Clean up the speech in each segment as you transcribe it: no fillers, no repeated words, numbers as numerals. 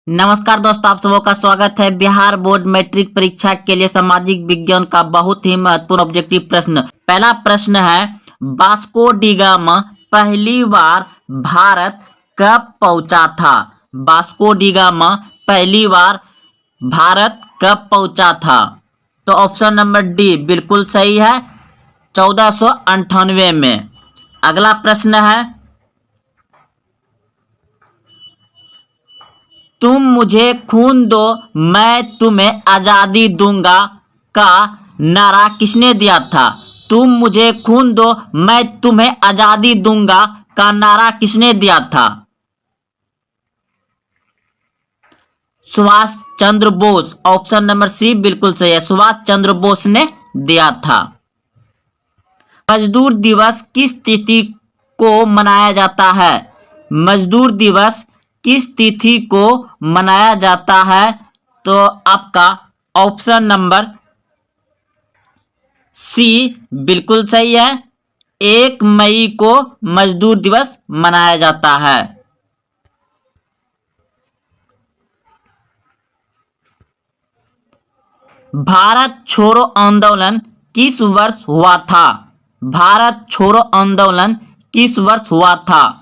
नमस्कार दोस्तों, आप सबों का स्वागत है। बिहार बोर्ड मैट्रिक परीक्षा के लिए सामाजिक विज्ञान का बहुत ही महत्वपूर्ण ऑब्जेक्टिव प्रश्न। पहला प्रश्न है, वास्को डी गामा पहली बार भारत कब पहुंचा था? वास्को डी गामा पहली बार भारत कब पहुंचा था? तो ऑप्शन नंबर डी बिल्कुल सही है, 1498 में। अगला प्रश्न है, तुम मुझे खून दो मैं तुम्हें आजादी दूंगा का नारा किसने दिया था? तुम मुझे खून दो मैं तुम्हें आजादी दूंगा का नारा किसने दिया था? सुभाष चंद्र बोस। ऑप्शन नंबर सी बिल्कुल सही है, सुभाष चंद्र बोस ने दिया था। मजदूर दिवस किस तिथि को मनाया जाता है? मजदूर दिवस किस तिथि को मनाया जाता है? तो आपका ऑप्शन नंबर सी बिल्कुल सही है, 1 मई को मजदूर दिवस मनाया जाता है। भारत छोड़ो आंदोलन किस वर्ष हुआ था? भारत छोड़ो आंदोलन किस वर्ष हुआ था?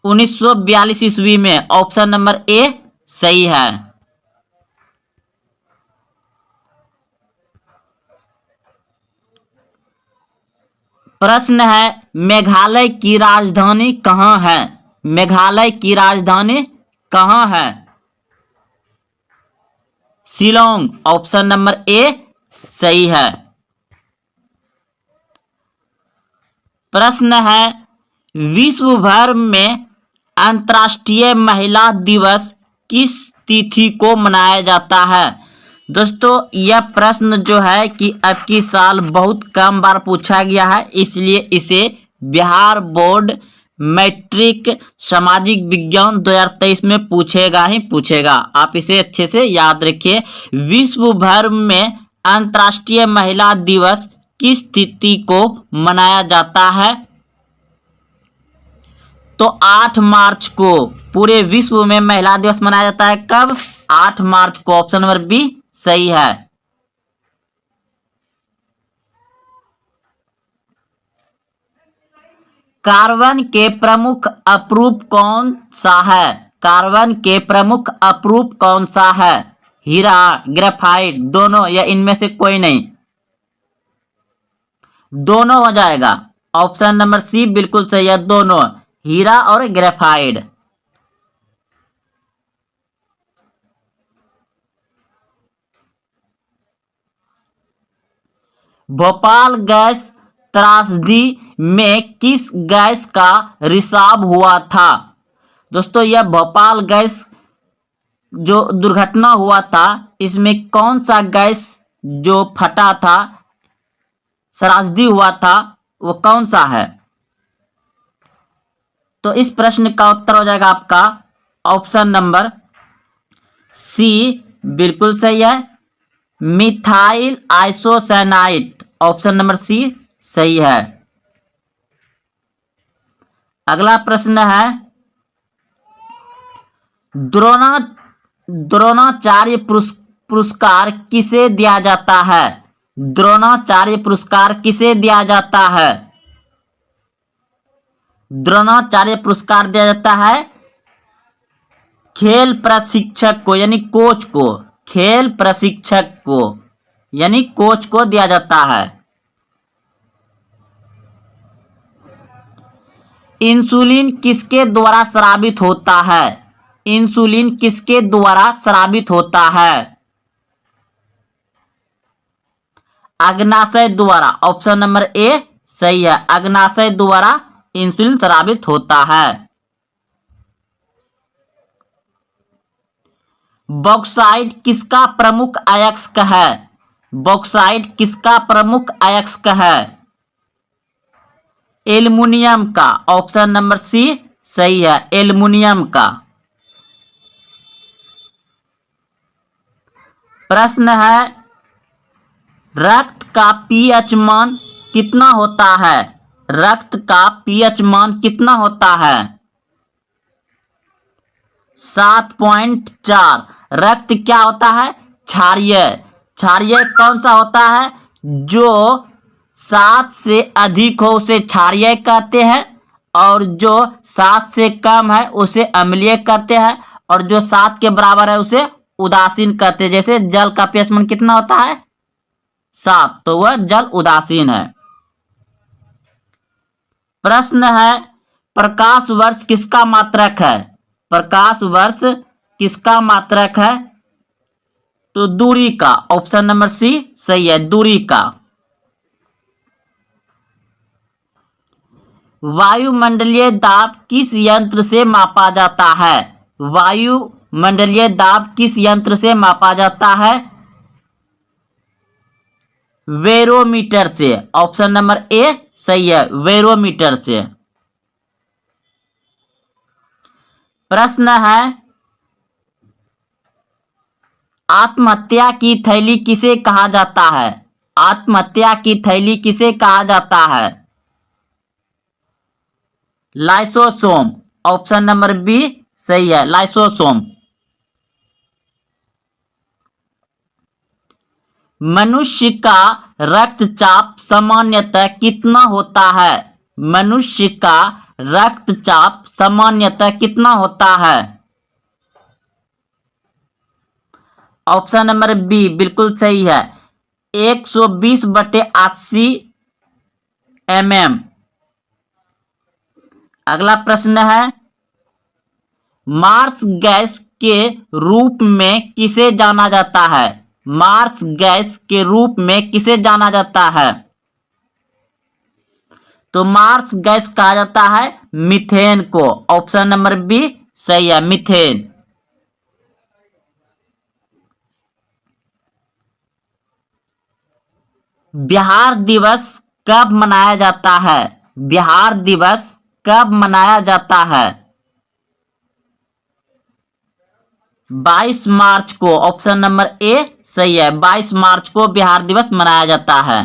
1942 ईस्वी में। ऑप्शन नंबर ए सही है। प्रश्न है, मेघालय की राजधानी कहाँ है? मेघालय की राजधानी कहाँ है? शिलोंग। ऑप्शन नंबर ए सही है। प्रश्न है, विश्व भर में अंतर्राष्ट्रीय महिला दिवस किस तिथि को मनाया जाता है? दोस्तों, यह प्रश्न जो है कि अब की साल बहुत कम बार पूछा गया है, इसलिए इसे बिहार बोर्ड मैट्रिक सामाजिक विज्ञान 2023 में पूछेगा ही पूछेगा। आप इसे अच्छे से याद रखिए। विश्व भर में अंतर्राष्ट्रीय महिला दिवस किस तिथि को मनाया जाता है? तो 8 मार्च को पूरे विश्व में महिला दिवस मनाया जाता है। कब? 8 मार्च को। ऑप्शन नंबर बी सही है। कार्बन के प्रमुख अपरूप कौन सा है? कार्बन के प्रमुख अपरूप कौन सा है? हीरा, ग्रेफाइट, दोनों या इनमें से कोई नहीं? दोनों हो जाएगा। ऑप्शन नंबर सी बिल्कुल सही है, दोनों, हीरा और ग्रेफाइट। भोपाल गैस त्रासदी में किस गैस का रिसाव हुआ था? दोस्तों, यह भोपाल गैस जो दुर्घटना हुआ था, इसमें कौन सा गैस जो फटा था, त्रासदी हुआ था, वो कौन सा है? तो इस प्रश्न का उत्तर हो जाएगा आपका ऑप्शन नंबर सी बिल्कुल सही है, methyl isocyanide. Option number C सही है। अगला प्रश्न है, द्रोणाचार्य पुरस्कार किसे दिया जाता है? द्रोणाचार्य पुरस्कार किसे दिया जाता है? द्रोणाचार्य पुरस्कार दिया जाता है खेल प्रशिक्षक को, यानी कोच को। खेल प्रशिक्षक को यानी कोच को दिया जाता है। इंसुलिन किसके द्वारा स्रावित होता है? इंसुलिन किसके द्वारा स्रावित होता है? अग्नाशय द्वारा। ऑप्शन नंबर ए सही है, अग्नाशय द्वारा इंसुलिन स्रावित होता है। बॉक्साइट किसका प्रमुख अयस्क है? बॉक्साइट किसका प्रमुख अयस्क है? एल्युमिनियम का। ऑप्शन नंबर सी सही है, एल्युमिनियम का। प्रश्न है, रक्त का पीएच मान कितना होता है? रक्त का पीएच मान कितना होता है? 7.4। रक्त क्या होता है? क्षारीय। क्षारीय कौन सा होता है? जो 7 से अधिक हो उसे क्षारीय कहते हैं, और जो 7 से कम है उसे अम्लीय कहते हैं, और जो 7 के बराबर है उसे उदासीन कहते हैं। जैसे जल का pH मान कितना होता है? 7, तो वह जल उदासीन है। प्रश्न है, प्रकाश वर्ष किसका मात्रक है? प्रकाश वर्ष किसका मात्रक है? तो दूरी का। ऑप्शन नंबर सी सही है, दूरी का। वायुमंडलीय दाब किस यंत्र से मापा जाता है? वायुमंडलीय दाब किस यंत्र से मापा जाता है? बैरोमीटर से। ऑप्शन नंबर ए सही है, बैरोमीटर से। प्रश्न है, आत्महत्या की थैली किसे कहा जाता है? आत्महत्या की थैली किसे कहा जाता है? लाइसोसोम। ऑप्शन नंबर बी सही है, लाइसोसोम। मनुष्य का रक्तचाप सामान्यतः कितना होता है? मनुष्य का रक्तचाप सामान्यतः कितना होता है? ऑप्शन नंबर बी बिल्कुल सही है, 120/80 mm। अगला प्रश्न है, मार्स गैस के रूप में किसे जाना जाता है? मार्स गैस के रूप में किसे जाना जाता है? तो मार्स गैस कहा जाता है मीथेन को। ऑप्शन नंबर बी सही है, मीथेन। बिहार दिवस कब मनाया जाता है? बिहार दिवस कब मनाया जाता है? 22 मार्च को। ऑप्शन नंबर ए सही है, 22 मार्च को बिहार दिवस मनाया जाता है।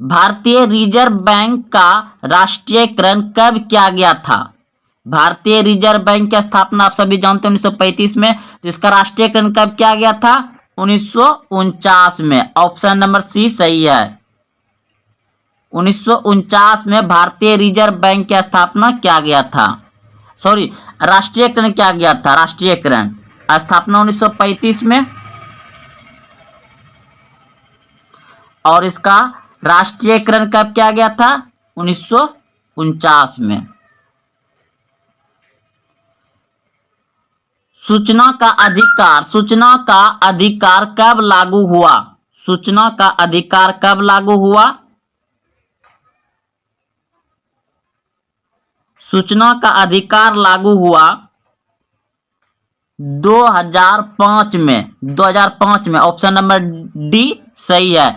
भारतीय रिजर्व बैंक का राष्ट्रीयकरण कब किया गया था? भारतीय रिजर्व बैंक की स्थापना आप सभी जानते हैं 1935 में, जिसका राष्ट्रीयकरण कब किया गया था? 1949 में। ऑप्शन नंबर सी सही है, 1949 में भारतीय रिजर्व बैंक की स्थापना किया गया था। सॉरी, राष्ट्रीयकरण किया गया था, राष्ट्रीयकरण। स्थापना 1935 में, और इसका राष्ट्रीयकरण कब किया गया था? 1949 में। सूचना का अधिकार, सूचना का अधिकार कब लागू हुआ? सूचना का अधिकार कब लागू हुआ? सूचना का अधिकार लागू हुआ 2005 में। 2005 में। ऑप्शन नंबर डी सही है।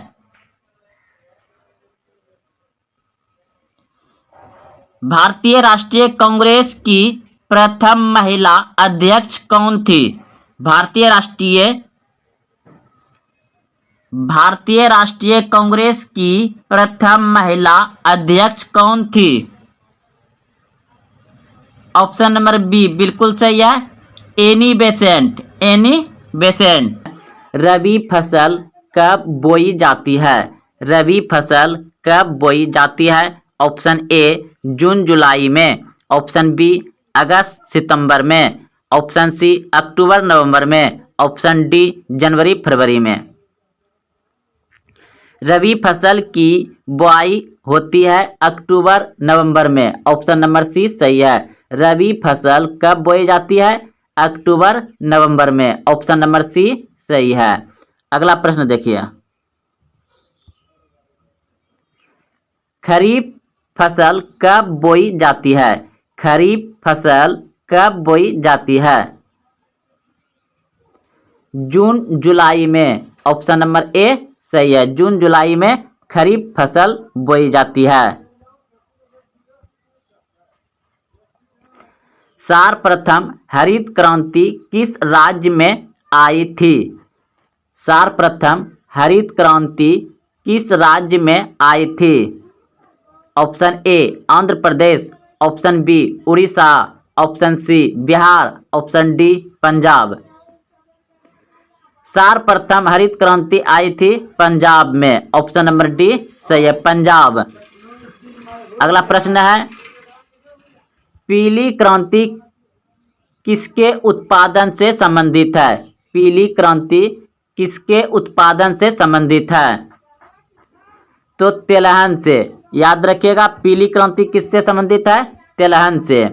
भारतीय राष्ट्रीय कांग्रेस की प्रथम महिला अध्यक्ष कौन थी? भारतीय राष्ट्रीय कांग्रेस की प्रथम महिला अध्यक्ष कौन थी? ऑप्शन नंबर बी बिल्कुल सही है, Annie Besant. Annie Besant. Rabi फसल कब बोई जाती है? रबी फसल कब बोई जाती है? ऑप्शन ए जून जुलाई में। ऑप्शन बी अगस्त सितंबर में। ऑप्शन सी अक्टूबर नवंबर में। ऑप्शन डी जनवरी फरवरी में। रबी फसल की बुआई होती है अक्टूबर नवंबर में। ऑप्शन नंबर सी सही है, रबी फसल कब बोई जाती है? अक्टूबर नवंबर में। ऑप्शन नंबर सी सही है। अगला प्रश्न देखिए, खरीफ फसल कब बोई जाती है? खरीफ फसल कब बोई जाती है? जून जुलाई में। ऑप्शन नंबर ए सही है, जून जुलाई में खरीफ फसल बोई जाती है। सर्वप्रथम हरित क्रांति किस राज्य में आई थी? सर्वप्रथम हरित क्रांति किस राज्य में आई थी? Option A Andhra Pradesh. Option B Orissa, option C Bihar, option D Punjab. सर्वप्रथम हरित क्रांति आई थी पंजाब में, ऑप्शन नंबर डी सही है, पंजाब। अगला प्रश्न है, पीली क्रांति किसके उत्पादन से संबंधित है? पीली क्रांति किसके उत्पादन से संबंधित है? तो तेलहन से। याद रखिएगा, पीली क्रांति किससे संबंधित है? तेलहन से।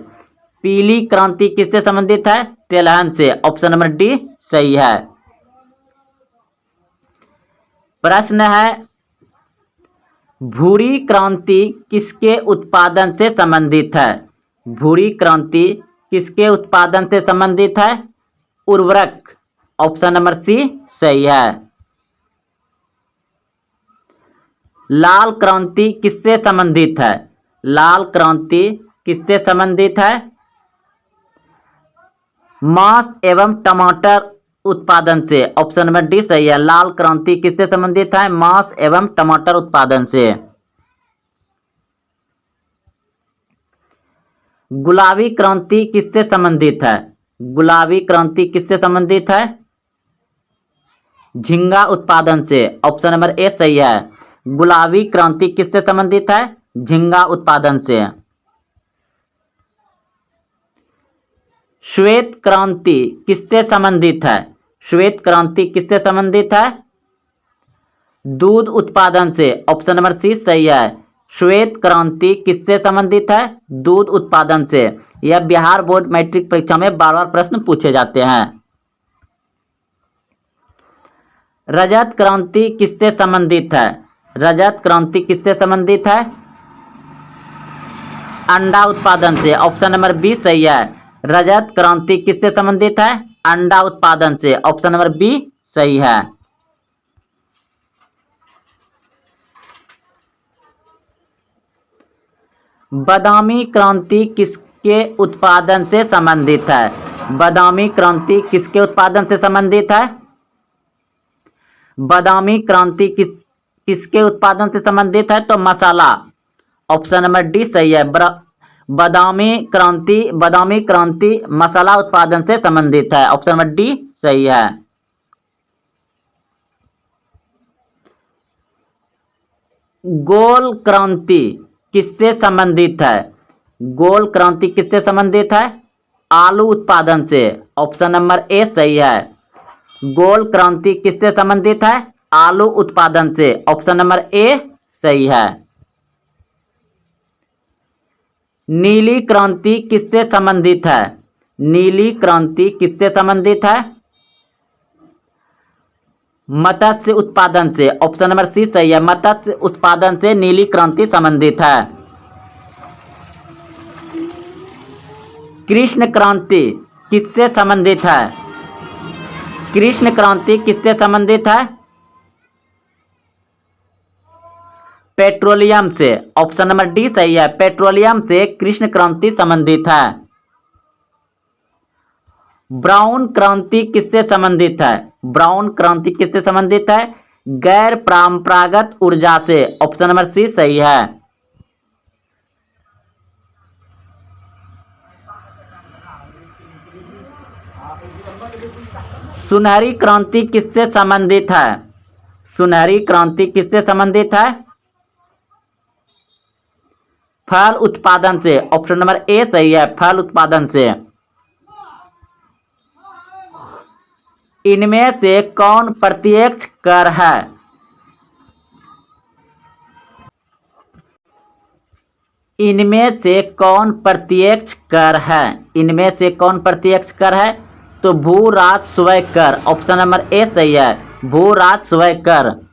पीली क्रांति किससे संबंधित है? तेलहन से। ऑप्शन नंबर डी सही है। प्रश्न है, भूरी क्रांति किसके उत्पादन से संबंधित है? भूरी क्रांति किसके उत्पादन से संबंधित है? उर्वरक। ऑप्शन नंबर सी सही है। लाल क्रांति किससे संबंधित है? लाल क्रांति किससे संबंधित है? मांस एवं टमाटर उत्पादन से। ऑप्शन नंबर डी सही है। लाल क्रांति किससे संबंधित है? मांस एवं टमाटर उत्पादन से। गुलाबी क्रांति किससे संबंधित है? गुलाबी क्रांति किससे संबंधित है? झींगा उत्पादन से। ऑप्शन नंबर ए सही है। गुलाबी क्रांति किससे संबंधित है? झींगा उत्पादन से। श्वेत क्रांति किससे संबंधित है? श्वेत क्रांति किससे संबंधित है? दूध उत्पादन से। ऑप्शन नंबर सी सही है। श्वेत क्रांति किससे संबंधित है? दूध उत्पादन से। यह बिहार बोर्ड मैट्रिक परीक्षा में बार बार प्रश्न पूछे जाते हैं। रजत क्रांति किससे संबंधित है? रजत क्रांति किससे संबंधित है? अंडा उत्पादन से। ऑप्शन नंबर बी सही है। रजत क्रांति किससे संबंधित है? अंडा उत्पादन से। ऑप्शन नंबर बी सही है। बादामी क्रांति किसके उत्पादन से संबंधित है? बादामी क्रांति किसके उत्पादन से संबंधित है? बादामी क्रांति किसके उत्पादन से संबंधित है? तो मसाला। ऑप्शन नंबर डी सही है। बादामी क्रांति मसाला उत्पादन से संबंधित है। ऑप्शन नंबर डी सही है। गोल क्रांति किससे संबंधित है? गोल क्रांति किससे संबंधित है? आलू उत्पादन से। ऑप्शन नंबर ए सही है। गोल क्रांति किससे संबंधित है? आलू उत्पादन से। ऑप्शन नंबर ए सही है। नीली क्रांति किससे संबंधित है? नीली क्रांति किससे संबंधित है? मत्स्य उत्पादन से। ऑप्शन नंबर सी सही है। मत्स्य उत्पादन से नीली क्रांति संबंधित है। कृष्ण क्रांति किससे संबंधित है? कृष्ण क्रांति किससे संबंधित है? पेट्रोलियम से। ऑप्शन नंबर डी सही है। पेट्रोलियम से कृष्ण क्रांति संबंधित है। ब्राउन क्रांति किससे संबंधित है? ब्राउन क्रांति किससे संबंधित है? गैर परंपरागत ऊर्जा से। ऑप्शन नंबर सी सही है। सुनहरी क्रांति किससे संबंधित है? सुनहरी क्रांति किससे संबंधित है? फल उत्पादन से। ऑप्शन नंबर ए सही है। फल उत्पादन से। इनमें से कौन प्रत्यक्ष कर है? इनमें से कौन प्रत्यक्ष कर है? इनमें से कौन प्रत्यक्ष कर है? तो भू राजस्व कर। ऑप्शन नंबर ए सही है। भू राजस्व कर।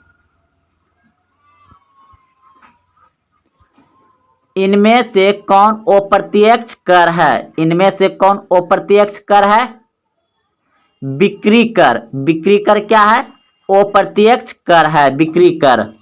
इनमें से कौन अप्रत्यक्ष कर है? इनमें से कौन अप्रत्यक्ष कर है? बिक्री कर। बिक्री कर क्या है? अप्रत्यक्ष कर है बिक्री कर।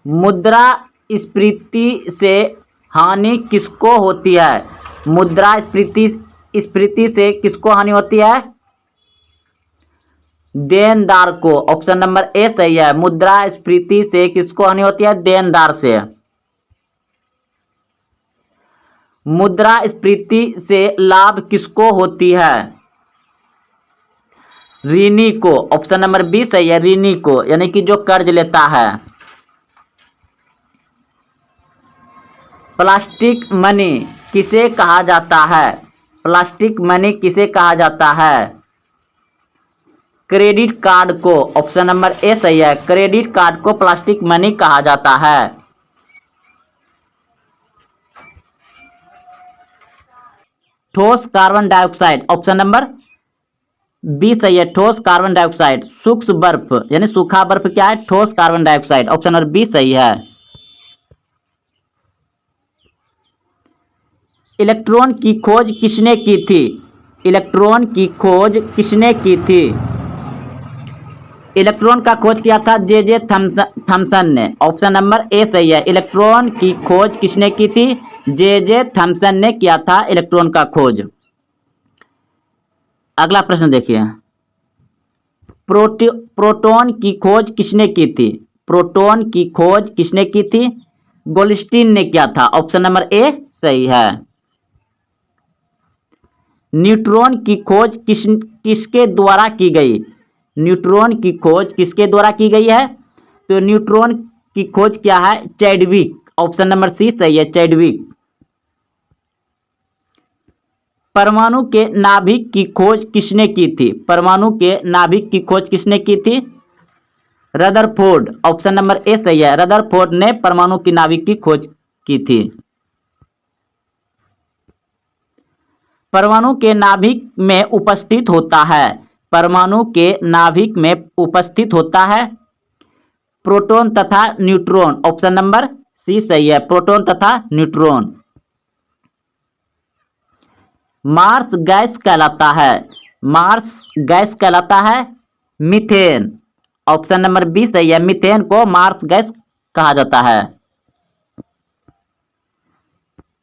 मुद्रास्फीति से हानि किसको होती है? मुद्रास्फीति स्फीति से किसको हानि होती है? देनदार को। ऑप्शन नंबर ए सही है। मुद्रास्फीति से किसको हानि होती है? देनदार से। मुद्रास्फीति से लाभ किसको होती है? ऋणी को। ऑप्शन नंबर बी सही है, ऋणी को, यानी कि जो कर्ज लेता है। प्लास्टिक मनी किसे कहा जाता है? प्लास्टिक मनी किसे कहा जाता है? क्रेडिट कार्ड को। ऑप्शन नंबर ए सही है, क्रेडिट कार्ड को प्लास्टिक मनी कहा जाता है। ठोस carbon dioxide. Option number B सही है, ठोस कार्बन डाइऑक्साइड। सूक्ष्म बर्फ यानी सूखा बर्फ क्या है? ठोस carbon dioxide. Option number B सही है। इलेक्ट्रॉन की खोज किसने की थी? इलेक्ट्रॉन की खोज किसने की थी? इलेक्ट्रॉन का खोज किया था जे थॉमसन ने। ऑप्शन नंबर ए सही है, इलेक्ट्रॉन की खोज किसने की थी? जे थॉमसन ने किया था इलेक्ट्रॉन का खोज। अगला प्रश्न देखिए, प्रोटॉन की खोज किसने की थी? प्रोटॉन की खोज किसने की थी? गोल्डस्टीन ने किया था। ऑप्शन नंबर ए सही है। न्यूट्रॉन की खोज किसके द्वारा की गई? न्यूट्रॉन की खोज किसके द्वारा की गई है? तो न्यूट्रॉन की खोज क्या है? चैडविक। ऑप्शन नंबर सी सही है, चैडविक। परमाणु के नाभिक की खोज किसने की थी? परमाणु के नाभिक की खोज किसने की थी? रदरफोर्ड। ऑप्शन नंबर ए सही है, रदरफोर्ड ने परमाणु की नाभिक की खोज की थी। परमाणु के नाभिक में उपस्थित होता है। परमाणु के नाभिक में उपस्थित होता है प्रोटॉन तथा न्यूट्रॉन। ऑप्शन नंबर सी सही है, प्रोटॉन तथा न्यूट्रॉन। मार्स गैस कहलाता है। मार्स गैस कहलाता है मीथेन। ऑप्शन नंबर बी सही है, मीथेन को मार्स गैस कहा जाता है।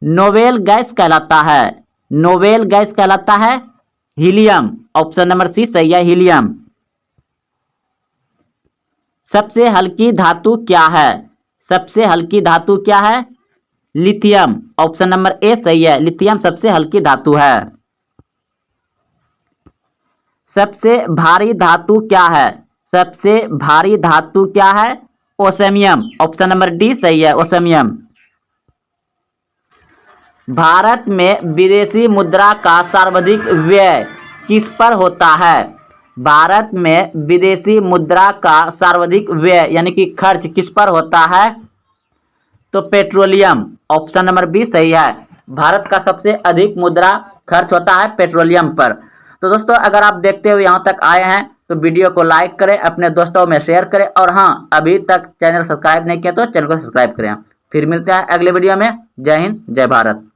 नोबेल गैस कहलाता है। नोबेल गैस कहलाता है हीलियम। ऑप्शन नंबर सी सही है, हीलियम। सबसे हल्की धातु क्या है? सबसे हल्की धातु क्या है? लिथियम। ऑप्शन नंबर ए सही है, लिथियम सबसे हल्की धातु है। सबसे भारी धातु क्या है? सबसे भारी धातु क्या है? ओसेमियम। ऑप्शन नंबर डी सही है, ओसेमियम। भारत में विदेशी मुद्रा का सर्वाधिक व्यय किस पर होता है? भारत में विदेशी मुद्रा का सर्वाधिक व्यय यानी कि खर्च किस पर होता है? तो पेट्रोलियम। ऑप्शन नंबर बी सही है, भारत का सबसे अधिक मुद्रा खर्च होता है पेट्रोलियम पर। तो दोस्तों, अगर आप देखते हुए यहाँ तक आए हैं तो वीडियो को लाइक करें, अपने दोस्तों में शेयर करें, और हाँ, अभी तक चैनल सब्सक्राइब नहीं किया तो चैनल को सब्सक्राइब करें। फिर मिलते हैं अगले वीडियो में। जय हिंद, जय भारत।